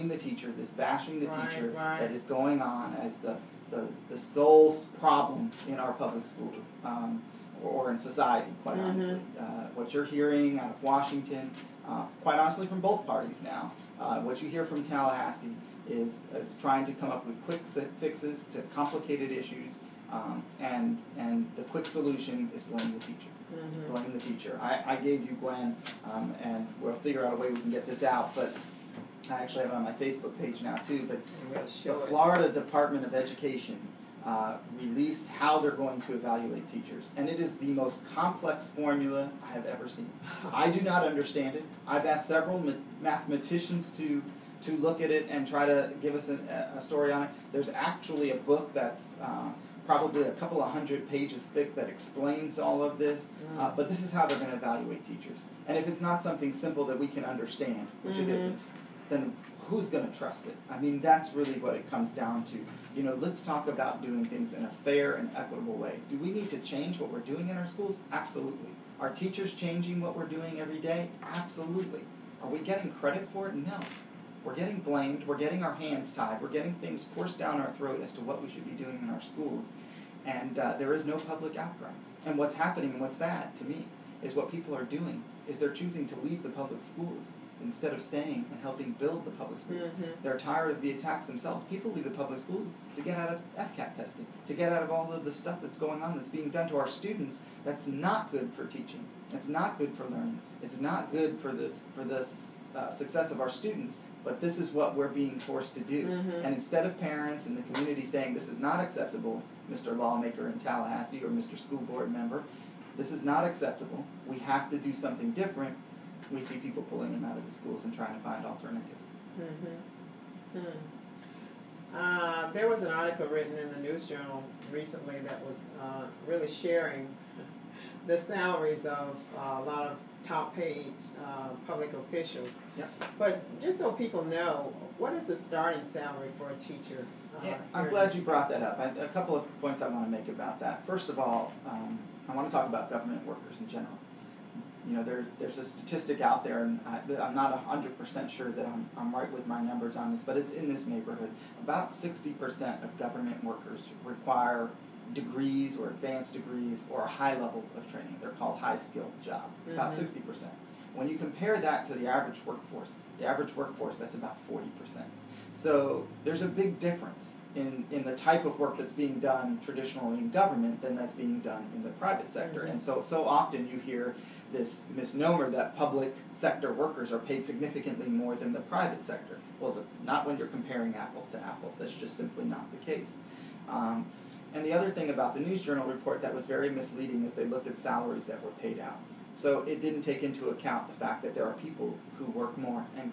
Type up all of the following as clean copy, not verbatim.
the teacher, this bashing the teacher right. that is going on as the sole problem in our public schools, or in society, quite honestly. What you're hearing out of Washington, quite honestly from both parties now, what you hear from Tallahassee is trying to come up with quick fixes to complicated issues, and the quick solution is blame the teacher. Blame the teacher. I gave you Gwen, and we'll figure out a way we can get this out, but I actually have it on my Facebook page now too, but the Florida Department of Education released how they're going to evaluate teachers, and it is the most complex formula I have ever seen. I do not understand it. I've asked several mathematicians to look at it and try to give us a story on it. There's actually a book that's probably a couple of 100 pages thick that explains all of this, but this is how they're going to evaluate teachers. And if it's not something simple that we can understand, which it isn't, then who's going to trust it? I mean, that's really what it comes down to. You know, let's talk about doing things in a fair and equitable way. Do we need to change what we're doing in our schools? Absolutely. Are teachers changing what we're doing every day? Absolutely. Are we getting credit for it? No. We're getting blamed, we're getting our hands tied, we're getting things forced down our throat as to what we should be doing in our schools, and there is no public outcry. And what's happening, and what's sad to me, is what people are doing is they're choosing to leave the public schools instead of staying and helping build the public schools. They're tired of the attacks themselves. People leave the public schools to get out of FCAT testing, to get out of all of the stuff that's going on, that's being done to our students, that's not good for teaching. It's not good for learning. It's not good for the success of our students. But this is what we're being forced to do. And instead of parents and the community saying this is not acceptable, Mr. Lawmaker in Tallahassee or Mr. School Board member, this is not acceptable, we have to do something different, we see people pulling them out of the schools and trying to find alternatives. There was an article written in the News Journal recently that was really sharing the salaries of a lot of top-paid public officials. But just so people know, what is the starting salary for a teacher? I'm glad you brought that up. A couple of points I want to make about that. First of all, I want to talk about government workers in general. You know, there's a statistic out there, and I'm not 100% sure that I'm right with my numbers on this, but it's in this neighborhood. About 60% of government workers require degrees or advanced degrees or a high level of training. They're called high-skilled jobs, about 60%. When you compare that to the average workforce, that's about 40%. So there's a big difference in the type of work that's being done traditionally in government than that's being done in the private sector. And so often you hear this misnomer that public sector workers are paid significantly more than the private sector. Well, not when you're comparing apples to apples. That's just simply not the case. And the other thing about the News Journal report that was very misleading is they looked at salaries that were paid out. So it didn't take into account the fact that there are people who work more and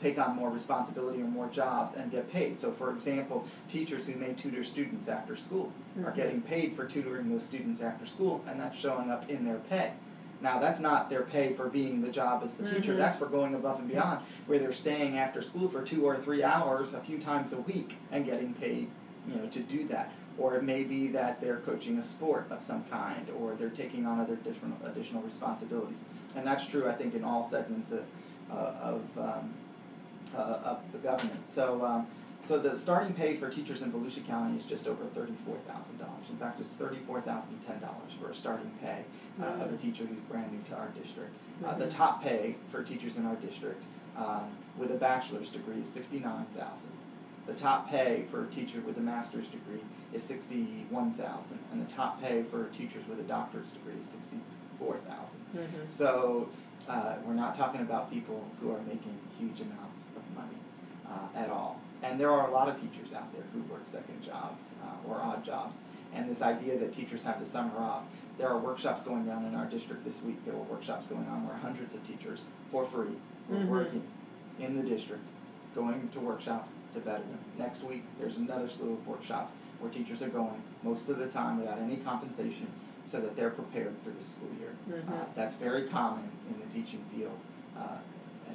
take on more responsibility or more jobs and get paid. So for example, teachers who may tutor students after school are getting paid for tutoring those students after school, and that's showing up in their pay. Now that's not their pay for being the job as the teacher, that's for going above and beyond, where they're staying after school for 2 or 3 hours a few times a week and getting paid, you know, to do that. Or it may be that they're coaching a sport of some kind, or they're taking on other additional responsibilities. And that's true, I think, in all segments of the government. So the starting pay for teachers in Volusia County is just over $34,000. In fact, it's $34,010 for a starting pay of a teacher who's brand new to our district. The top pay for teachers in our district with a bachelor's degree is $59,000. The top pay for a teacher with a master's degree is $61,000, and the top pay for teachers with a doctorate degree is $64,000. So we're not talking about people who are making huge amounts of money at all. And there are a lot of teachers out there who work second jobs or odd jobs. And this idea that teachers have the summer off, there are workshops going on in our district this week. There were workshops going on where hundreds of teachers, for free, were working in the district, going to workshops to better them. Next week, there's another slew of workshops where teachers are going most of the time without any compensation so that they're prepared for the school year. That's very common in the teaching field,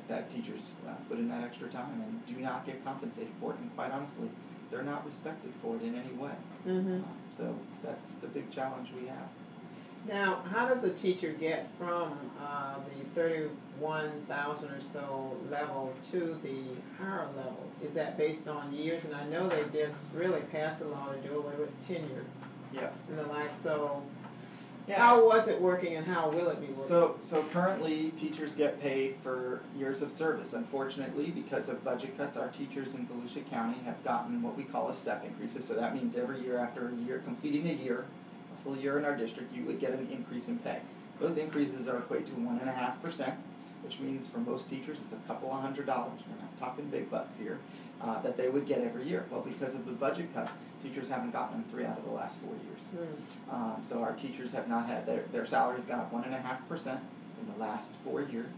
that teachers put in that extra time and do not get compensated for it, and quite honestly, they're not respected for it in any way. So that's the big challenge we have. Now, how does a teacher get from the 31,000 or so level to the higher level? is that based on years? And I know they just really passed a law to do away with tenure Yeah. and the like, so Yeah. how was it working and how will it be working? So currently, teachers get paid for years of service. Unfortunately, because of budget cuts, our teachers in Volusia County have gotten what we call a step increases. So that means every year after a year, completing a year, a full year in our district, you would get an increase in pay. Those increases are equate to 1.5%, which means for most teachers it's a couple of $100. We're not talking big bucks here, that they would get every year. Well, because of the budget cuts, teachers haven't gotten them 3 out of the last 4 years. So our teachers have not had their salaries gone up 1.5% in the last 4 years.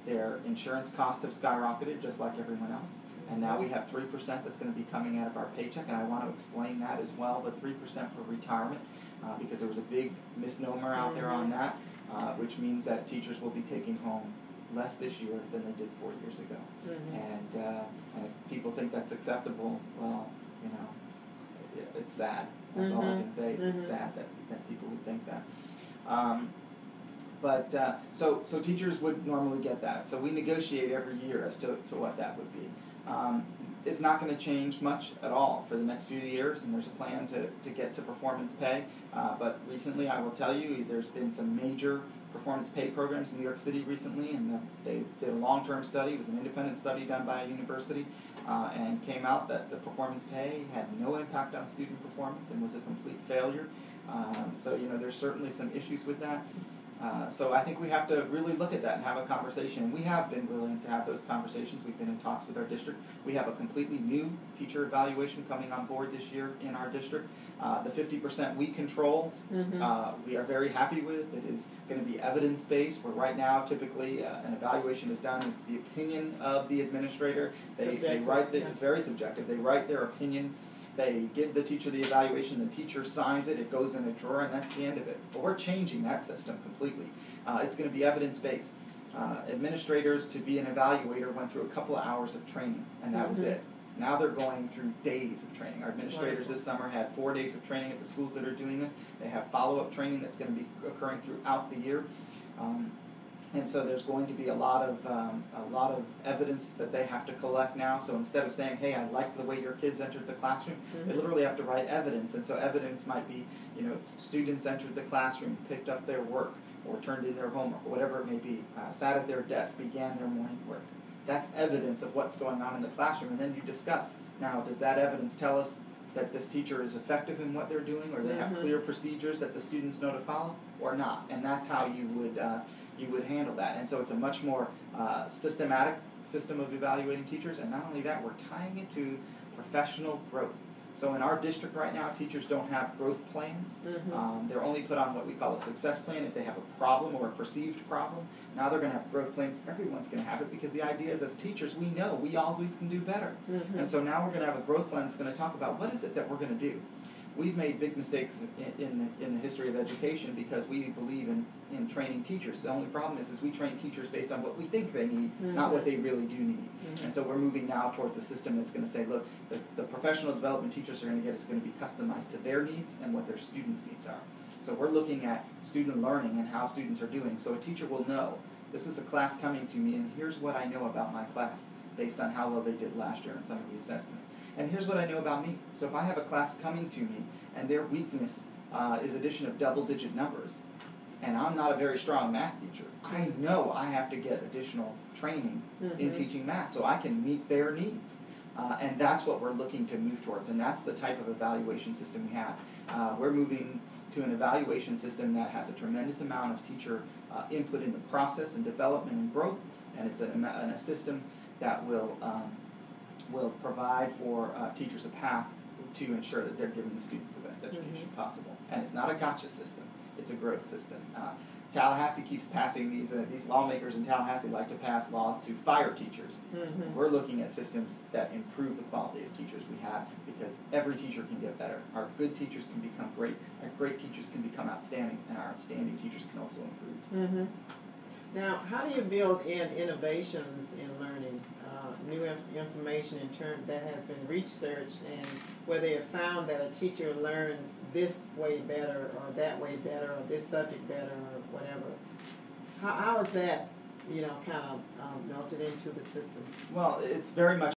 Their insurance costs have skyrocketed just like everyone else. And now we have 3% that's going to be coming out of our paycheck, and I want to explain that as well, but 3% for retirement, because there was a big misnomer out there on that, which means that teachers will be taking home less this year than they did 4 years ago. And if people think that's acceptable, well, you know, it's sad. That's all I can say is it's sad that people would think that. So teachers would normally get that. So we negotiate every year as to what that would be. It's not going to change much at all for the next few years, and there's a plan to get to performance pay. But recently, I will tell you, there's been some major performance pay programs in New York City recently, and they did a long-term study. It was an independent study done by a university, and came out that the performance pay had no impact on student performance and was a complete failure. So, you know, there's certainly some issues with that. So I think we have to really look at that and have a conversation. And we have been willing to have those conversations. We've been in talks with our district. We have a completely new teacher evaluation coming on board this year in our district. The 50% we control, we are very happy with. It is going to be evidence-based, where right now typically an evaluation is done. It's the opinion of the administrator. They write it's very subjective. They write their opinion. They give the teacher the evaluation, the teacher signs it, it goes in a drawer, and that's the end of it. But we're changing that system completely. It's going to be evidence-based. Administrators, to be an evaluator, went through a couple of hours of training, and that was it. Now they're going through days of training. Our administrators this summer had 4 days of training at the schools that are doing this. They have follow-up training that's going to be occurring throughout the year. And so there's going to be a lot of evidence that they have to collect now. So instead of saying, hey, I liked the way your kids entered the classroom, they literally have to write evidence. And so evidence might be, you know, students entered the classroom, picked up their work, or turned in their homework, or whatever it may be, sat at their desk, began their morning work. That's evidence of what's going on in the classroom. And then you discuss, now, does that evidence tell us that this teacher is effective in what they're doing, or they have clear procedures that the students know to follow, or not? And that's how you would handle that. And so it's a much more systematic system of evaluating teachers, and not only that, we're tying it to professional growth. So in our district right now, teachers don't have growth plans. They're only put on what we call a success plan if they have a problem or a perceived problem. Now they're going to have growth plans. Everyone's going to have it, because the idea is, as teachers, we know we always can do better. And so now we're going to have a growth plan that's going to talk about what is it that we're going to do. We've made big mistakes in the history of education because we believe in training teachers. The only problem is we train teachers based on what we think they need, not what they really do need. And so we're moving now towards a system that's going to say, look, the professional development teachers are going to get is going to be customized to their needs and what their students' needs are. So we're looking at student learning and how students are doing. So a teacher will know, this is a class coming to me, and here's what I know about my class based on how well they did last year in some of the assessments. And here's what I know about me. So if I have a class coming to me and their weakness is addition of double-digit numbers, and I'm not a very strong math teacher, I know I have to get additional training in teaching math so I can meet their needs. And that's what we're looking to move towards, and that's the type of evaluation system we have. We're moving to an evaluation system that has a tremendous amount of teacher input in the process and development and growth, and it's a system that will provide for teachers a path to ensure that they're giving the students the best education possible. And it's not a gotcha system, it's a growth system. Tallahassee keeps passing these lawmakers in Tallahassee like to pass laws to fire teachers. We're looking at systems that improve the quality of teachers we have, because every teacher can get better. Our good teachers can become great, our great teachers can become outstanding, and our outstanding teachers can also improve. Now, how do you build in innovations in learning, new information that has been researched, and where they have found that a teacher learns this way better, or that way better, or this subject better, or whatever? How is that, kind of melted into the system? Well, it's very much